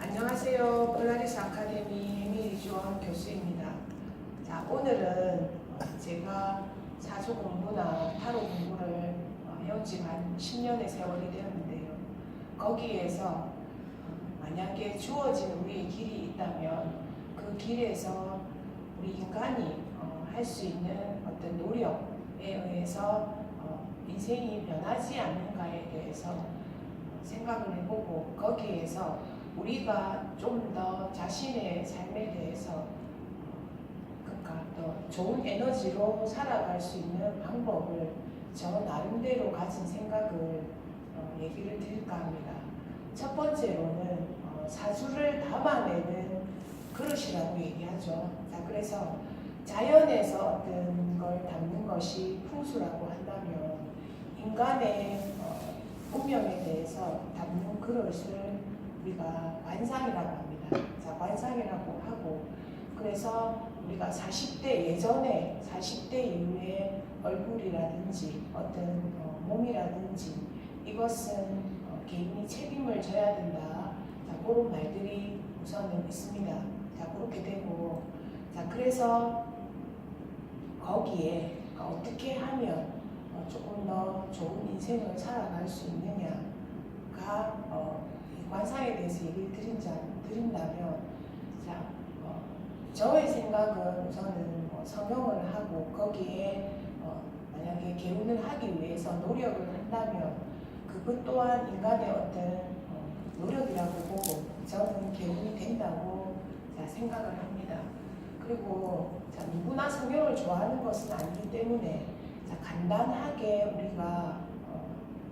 안녕하세요. 폴라리스 아카데미 에밀리주원 교수입니다. 자, 오늘은 제가 사주 공부나 타로 공부를 해온 지 한 10년의 세월이 되었는데요. 거기에서 만약에 주어진 우리의 길이 있다면 그 길에서 우리 인간이 할 수 있는 어떤 노력에 의해서 인생이 변하지 않는가에 대해서 생각을 해보고 거기에서 우리가 좀 더 자신의 삶에 대해서 그러니까 더 좋은 에너지로 살아갈 수 있는 방법을 저 나름대로 가진 생각을 얘기를 드릴까 합니다. 첫 번째로는 사주를 담아내는 그릇이라고 얘기하죠. 자, 그래서 자연에서 어떤 걸 담는 것이 풍수라고 한다면 인간의 운명에 대해서 담는 그릇을 우리가 관상이라고 합니다. 자, 관상이라고 하고 그래서 우리가 40대 예전에 40대 이후에 얼굴이라든지 어떤 몸이라든지 이것은 개인이 책임을 져야 된다. 자, 그런 말들이 우선은 있습니다. 자, 그렇게 되고 자, 그래서 거기에 어떻게 하면 조금 더 좋은 인생을 살아갈 수 있느냐가 관상에 대해서 얘기를 드린다면 자, 저의 생각은 우선은 성형을 하고 거기에 만약에 개운을 하기 위해서 노력을 한다면 그것 또한 인간의 어떤 노력이라고 보고 저는 개운이 된다고 생각을 합니다. 그리고 자, 누구나 성형을 좋아하는 것은 아니기 때문에 자, 간단하게 우리가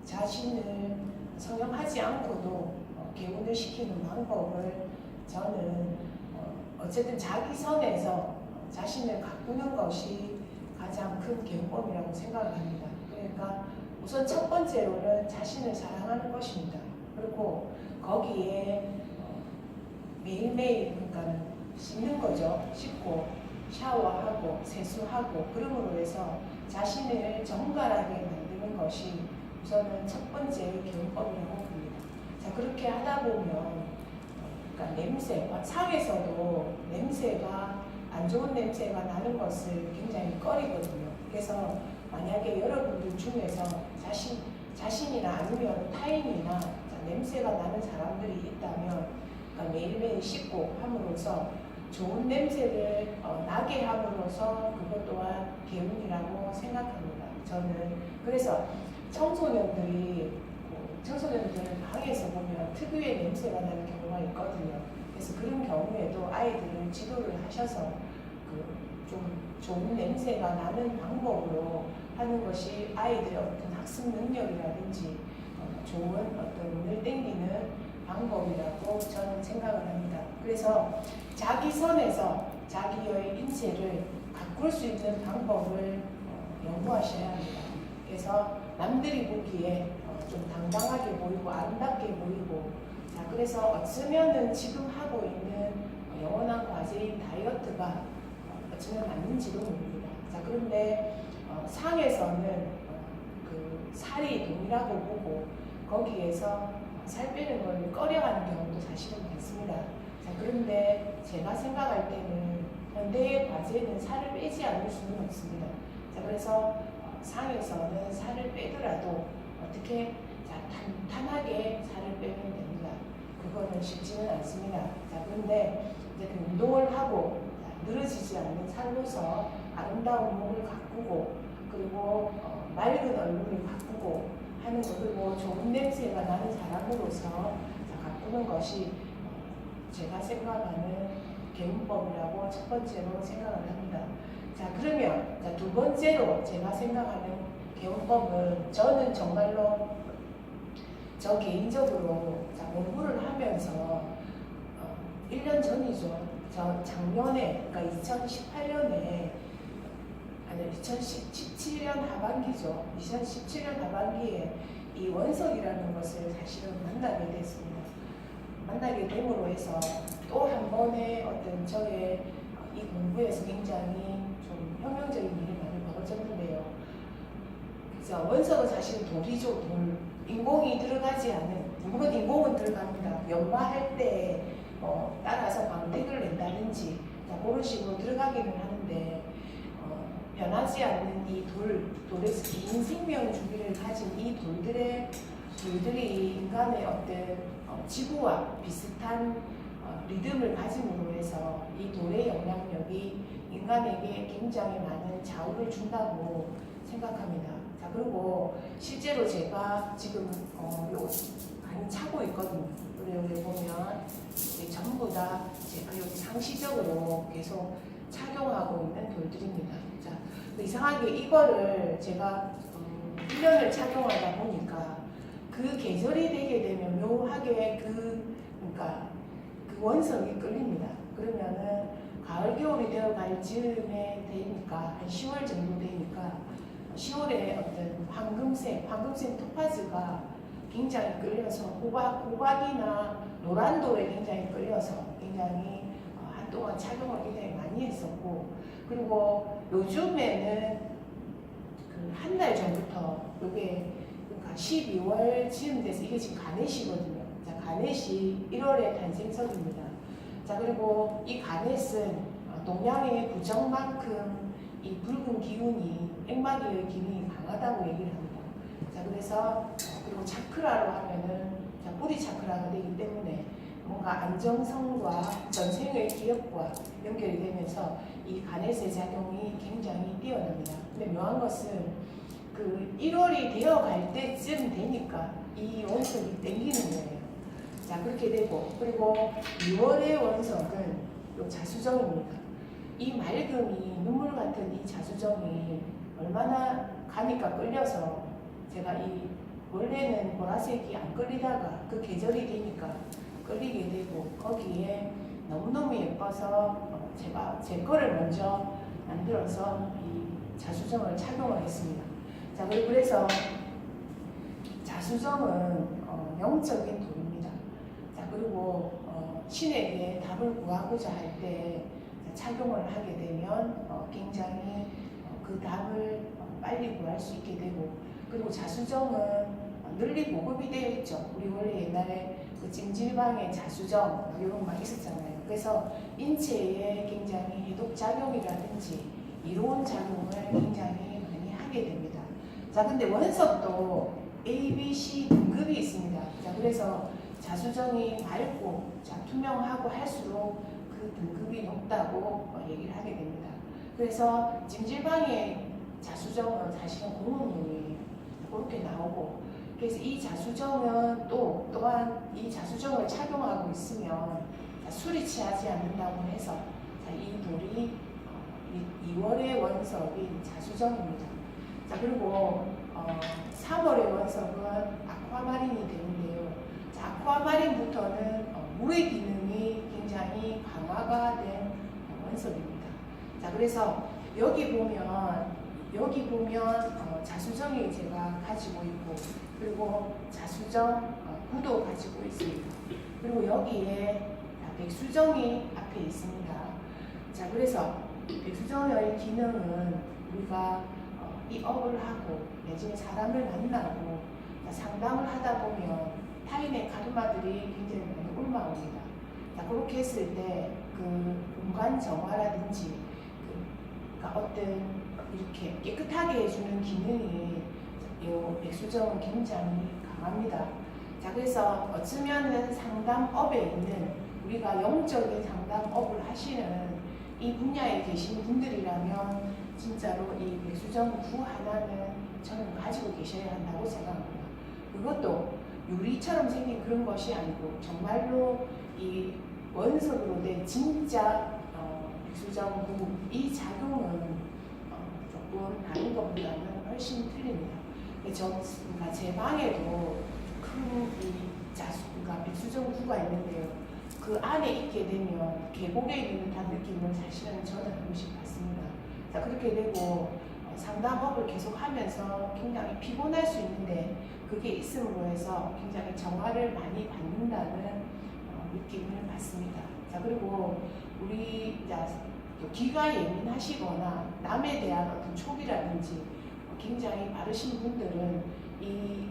자신을 성형하지 않고도 개운을 시키는 방법을 저는 어쨌든 자기 선에서 자신을 가꾸는 것이 가장 큰 개운법이라고 생각을 합니다. 그러니까 우선 첫 번째로는 자신을 사랑하는 것입니다. 그리고 거기에 매일매일 그러니까 씻는 거죠. 씻고 샤워하고 세수하고 그러므로 해서 자신을 정갈하게 만드는 것이 우선은 첫 번째 개운법이라고 봅니다. 자, 그렇게 하다 보면 그러니까 냄새, 상에서도 냄새가 안 좋은 냄새가 나는 것을 굉장히 꺼리거든요. 그래서 만약에 여러분들 중에서 자신이나 아니면 타인이나 냄새가 나는 사람들이 있다면 그러니까 매일매일 씻고 함으로써 좋은 냄새를 나게 함으로써 그것 또한 개운이라고 생각합니다. 저는 그래서 청소년들 방에서 보면 특유의 냄새가 나는 경우가 있거든요. 그래서 그런 경우에도 아이들을 지도를 하셔서 좀 좋은 냄새가 나는 방법으로 하는 것이 아이들의 어떤 학습 능력이라든지 좋은 어떤 눈을 땡기는 방법이라고 저는 생각을 합니다. 그래서 자기 선에서 자기의 인체를 가꿀 수 있는 방법을 연구하셔야 합니다. 그래서 남들이 보기에 좀 당당하게 보이고 아름답게 보이고 자, 그래서 어쩌면은 지금 하고 있는 영원한 과제인 다이어트가 어쩌면 맞는지도 모릅니다. 자, 그런데 상에서는 그 살이 돈이라고 보고 거기에서 살 빼는 걸 꺼려하는 경우도 사실은 많습니다. 자, 그런데 제가 생각할 때는 현대의 과제는 살을 빼지 않을 수는 없습니다. 자, 그래서 상에서는 살을 빼더라도 어떻게 탄탄하게 살을 빼면 됩니다. 그거는 쉽지는 않습니다. 자, 그런데 이제 그 운동을 하고 늘어지지 않는 살로서 아름다운 몸을 가꾸고 그리고 맑은 얼굴을 가꾸고 하는 것 그리고 좋은 냄새가 나는 사람으로서 가꾸는 것이 제가 생각하는 개운법이라고 첫 번째로 생각을 합니다. 자, 그러면 두 번째로 제가 생각하는 개운법은 저는 정말로 저 개인적으로 공부를 하면서 1년 전이죠. 저 작년에 그러니까 2018년에 아니 2017년 하반기죠. 2017년 하반기에 이 원석이라는 것을 사실은 만나게 됐습니다. 만나게 됨으로 해서 또 한 번의 어떤 저의 이 공부에서 굉장히 좀 혁명적인 일이 많이 벌어졌는데요. 그래서 원석은 사실 돌이죠. 돌. 인공이 들어가지 않은, 물론 인공은 들어갑니다. 연마할 때 따라서 광택을 낸다든지 그런 식으로 들어가기는 하는데 변하지 않는 이 돌에서 긴 생명 주기를 가진 이 돌들이 인간의 어떤 지구와 비슷한 리듬을 가짐으로 해서 이 돌의 영향력이 인간에게 굉장히 많은 좌우를 준다고 생각합니다. 자, 그리고 실제로 제가 지금 요 많이 차고 있거든요. 그리고 여기 보면 전부 다 제가 여기 상시적으로 계속 착용하고 있는 돌들입니다. 자, 이상하게 이거를 제가 1년을 착용하다 보니까 그 계절이 되게 되면 묘하게 그러니까 그 원성이 끌립니다. 그러면은 가을 겨울이 되어갈 즈음에 되니까 한 10월 정도 되니까 10월에 어떤 황금색 토파즈가 굉장히 끌려서 호박이나 노란돌에 굉장히 끌려서 굉장히 한동안 착용을 굉장히 많이 했었고, 그리고 요즘에는 그 한 달 전부터 이게 그러니까 12월 즈음 돼서 이게 지금 가넷이거든요. 자, 가넷이 1월에 탄생석입니다. 자, 그리고 이 가넷은 동양의 부정만큼 이 붉은 기운이 액마기의 기운이 강하다고 얘기를 합니다. 자, 그래서 그리고 차크라로 하면은 뿌리 차크라가 되기 때문에 뭔가 안정성과 전생의 기억과 연결이 되면서 이 가넷의 작용이 굉장히 뛰어납니다. 근데 묘한 것은 그 1월이 되어갈 때쯤 되니까 이 원석이 땡기는 거예요. 자, 그렇게 되고, 그리고 2월의 원석은 요 자수정입니다. 이 맑음이 눈물 같은 이 자수정이 얼마나 가니까 끌려서 제가 이 원래는 보라색이 안 끌리다가 그 계절이 되니까 끌리게 되고, 거기에 너무너무 예뻐서 제가 제 거를 먼저 만들어서 이 자수정을 착용을 했습니다. 자, 그래서 자수정은 영적인 돌입니다. 자, 그리고 신에게 답을 구하고자 할 때 착용을 하게 되면 굉장히 그 답을 빨리 구할 수 있게 되고, 그리고 자수정은 널리 보급이 되어 있죠. 우리 원래 옛날에 그 찜질방에 자수정 이런 거 많이 있었잖아요. 그래서 인체에 굉장히 해독작용이라든지 이로운 작용을 굉장히 많이 하게 됩니다. 자, 근데 원석도 A, B, C 등급이 있습니다. 자, 그래서 자수정이 맑고 투명하고 할수록 그 등급이 높다고 얘기를 하게 됩니다. 그래서 찜질방에 자수정은 사실은 공용용이에요. 그렇게 나오고, 그래서 이 자수정은 또한 이 자수정을 착용하고 있으면 술이 취하지 않는다고 해서 이 돌이 2월의 원석인 자수정입니다. 자, 그리고 3월의 원석은 아쿠아마린이 되는데요. 자, 아쿠아마린부터는 물의 기능이 굉장히 강화가 된 원석입니다. 자, 그래서 여기 보면 자수정이 제가 가지고 있고, 그리고 자수정 구도 가지고 있습니다. 그리고 여기에 백수정이 앞에 있습니다. 자, 그래서 백수정의 기능은 우리가 이 업을 하고 내지는 사람을 만나고 상담을 하다 보면 타인의 카르마들이 굉장히 많이 올라옵니다. 자, 그렇게 했을 때 그 공간 정화라든지 그러니까 어떤 이렇게 깨끗하게 해주는 기능이 이 백수정은 굉장히 강합니다. 자, 그래서 어쩌면은 상담업에 있는 우리가 영적인 상담업을 하시는 이 분야에 계신 분들이라면 진짜로 이 백수정 구 하나는 저는 가지고 계셔야 한다고 생각합니다. 그것도 유리처럼 생긴 그런 것이 아니고 정말로 이 원석으로 된 진짜 백수정 구 이 작용은 조금 다른 것보다는 훨씬 틀립니다. 그러니까 제 방에도 큰 그러니까 백수정 구가 있는데요. 그 안에 있게 되면 계곡에 있는 듯한 느낌을 사실은 저는 한 번씩 받습니다. 자, 그렇게 되고 상담업을 계속 하면서 굉장히 피곤할 수 있는데 그게 있음으로 해서 굉장히 정화를 많이 받는다는 느낌을 받습니다. 자, 그리고 우리 귀가 예민하시거나 남에 대한 어떤 촉이라든지 굉장히 바르신 분들은 이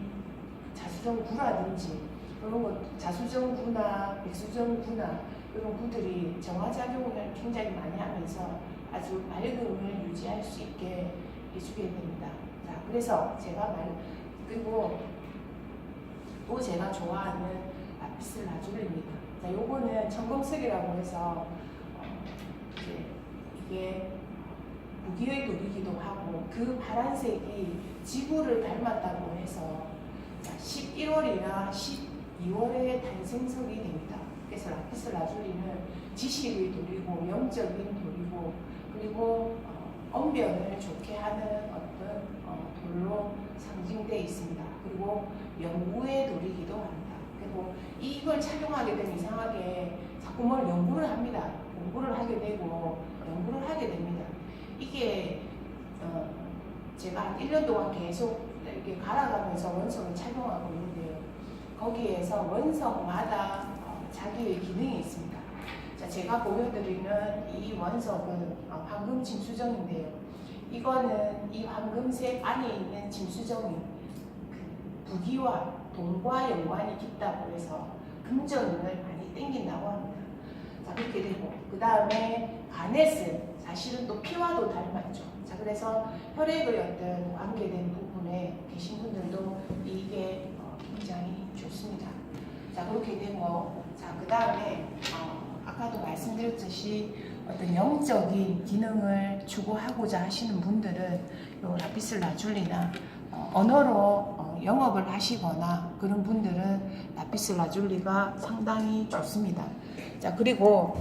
자수정 구라든지 그런 것 자수정구나 백수정구나 이런 구들이 정화작용을 굉장히 많이 하면서 아주 맑음을 유지할 수 있게 해주게 됩니다. 자, 그래서 제가 그리고 또 제가 좋아하는 라피스 라줄리입니다. 자, 요거는 청금색이라고 해서 이제 이게 무기의 돌이기도 하고 그 파란색이 지구를 닮았다고 해서 11월이나 12월에 탄생석이 됩니다. 그래서 라피스 라줄리는 지식의 돌이고 영적인 돌이고 그리고 언변을 좋게 하는 어떤 돌로 상징되어 있습니다. 그리고 연구의 돌이기도 합니다. 그리고 이걸 착용하게 되면 이상하게 자꾸 뭘 연구를 합니다. 공부를 하게 되고 연구를 하게 됩니다. 이게 제가 한 1년 동안 계속 이렇게 갈아가면서 원석을 착용하고 있는데요. 거기에서 원석마다 자기의 기능이 있습니다. 자, 제가 보여드리는 이 원석은 황금 진수정인데요. 이거는 이 황금색 안에 있는 진수정이 부기와 돈과 연관이 깊다고 해서 금전운을 많이 땡긴다고 합니다. 자, 그렇게 되고 그 다음에 가넷은 사실은 또 피와도 닮았죠. 자, 그래서 혈액의 어떤 관계된 부분에 계신 분들도 이게 굉장히 좋습니다. 자, 그렇게 되고 자, 그 다음에 아까도 말씀드렸듯이 어떤 영적인 기능을 추구하고자 하시는 분들은 요 라피스 라줄리나 언어로 영업을 하시거나 그런 분들은 라피스 라줄리가 상당히 좋습니다. 자, 그리고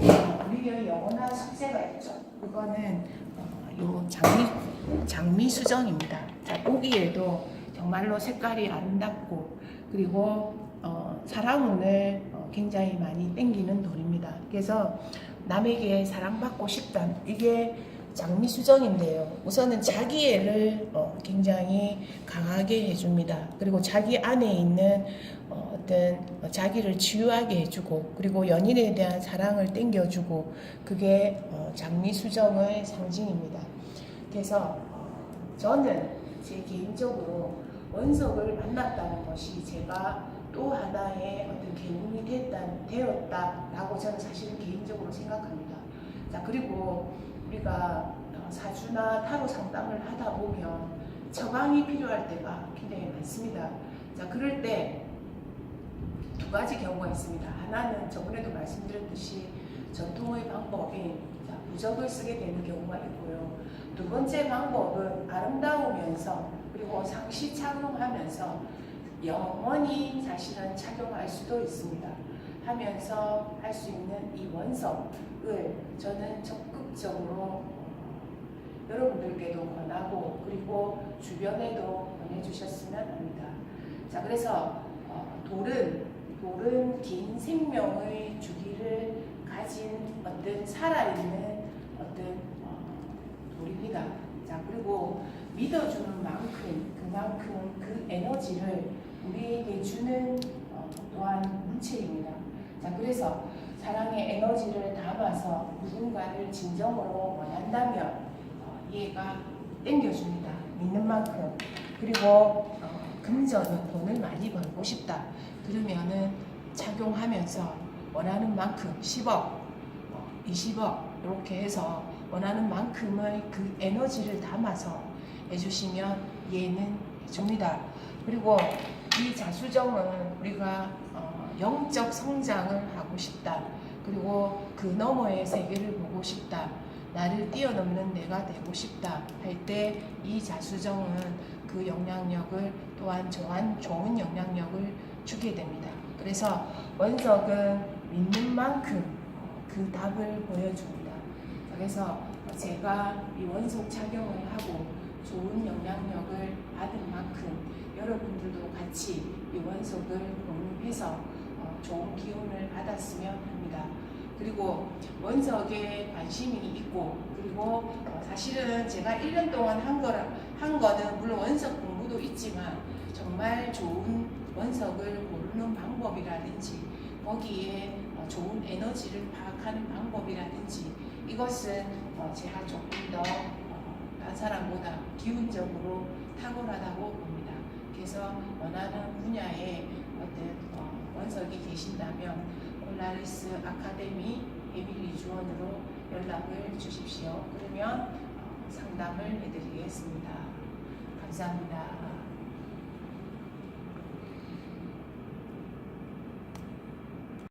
우리의 영원한 숙제가 있죠. 그거는 요 장미 수정입니다. 자, 보기에도 정말로 색깔이 아름답고 그리고 사랑운을 굉장히 많이 땡기는 돌입니다. 그래서 남에게 사랑받고 싶다. 이게 장미 수정인데요. 우선은 자기애를 굉장히 강하게 해줍니다. 그리고 자기 안에 있는 어떤 자기를 치유하게 해주고 그리고 연인에 대한 사랑을 땡겨주고 그게 장미 수정의 상징입니다. 그래서 저는 제 개인적으로 원석을 만났다는 것이 제가 또 하나의 어떤 개운이 되었다라고 저는 사실은 개인적으로 생각합니다. 자, 그리고 우리가 사주나 타로 상담을 하다 보면 처방이 필요할 때가 굉장히 많습니다. 자, 그럴 때 두 가지 경우가 있습니다. 하나는 저번에도 말씀드렸듯이 전통의 방법인 부적을 쓰게 되는 경우가 있고요. 두 번째 방법은 아름다우면서 그리고 상시 착용하면서 영원히 사실은 착용할 수도 있습니다. 하면서 할 수 있는 이 원석을 저는 적극적으로 여러분들께도 권하고 그리고 주변에도 권해주셨으면 합니다. 자, 그래서 돌은 긴 생명의 주기를 가진 어떤 살아있는 어떤 돌입니다. 자, 그리고 믿어주는 만큼 그만큼 그 에너지를 우리에게 주는 또한 물체입니다. 자, 그래서 사랑의 에너지를 담아서 누군가를 진정으로 원한다면 얘가 땡겨줍니다. 믿는 만큼. 그리고 금전은 돈을 많이 벌고 싶다. 그러면은 착용하면서 원하는 만큼 10억, 20억 이렇게 해서 원하는 만큼의 그 에너지를 담아서 해주시면 얘는 해줍니다. 그리고 이 자수정은 우리가 영적 성장을 하고 싶다. 그리고 그 너머의 세계를 보고 싶다. 나를 뛰어넘는 내가 되고 싶다 할 때 이 자수정은 그 영향력을 또한 좋은 영향력을 주게 됩니다. 그래서 원석은 믿는 만큼 그 답을 보여줍니다. 그래서 제가 이 원석 착용을 하고 좋은 영향력을 받은 만큼 여러분들도 같이 이 원석을 공유해서 좋은 기운을 받았으면 합니다. 그리고 원석에 관심이 있고 그리고 사실은 제가 1년 동안 한 거는 물론 원석 공부도 있지만 정말 좋은 원석을 고르는 방법이라든지 거기에 좋은 에너지를 파악하는 방법이라든지 이것은 제가 조금 더 다른 사람보다 기운적으로 탁월하다고 봅니다. 그래서 원하는 분야의 어떤 원석이 계신다면 폴라리스 아카데미 에밀리 주원으로 연락을 주십시오. 그러면 상담을 해드리겠습니다. 감사합니다.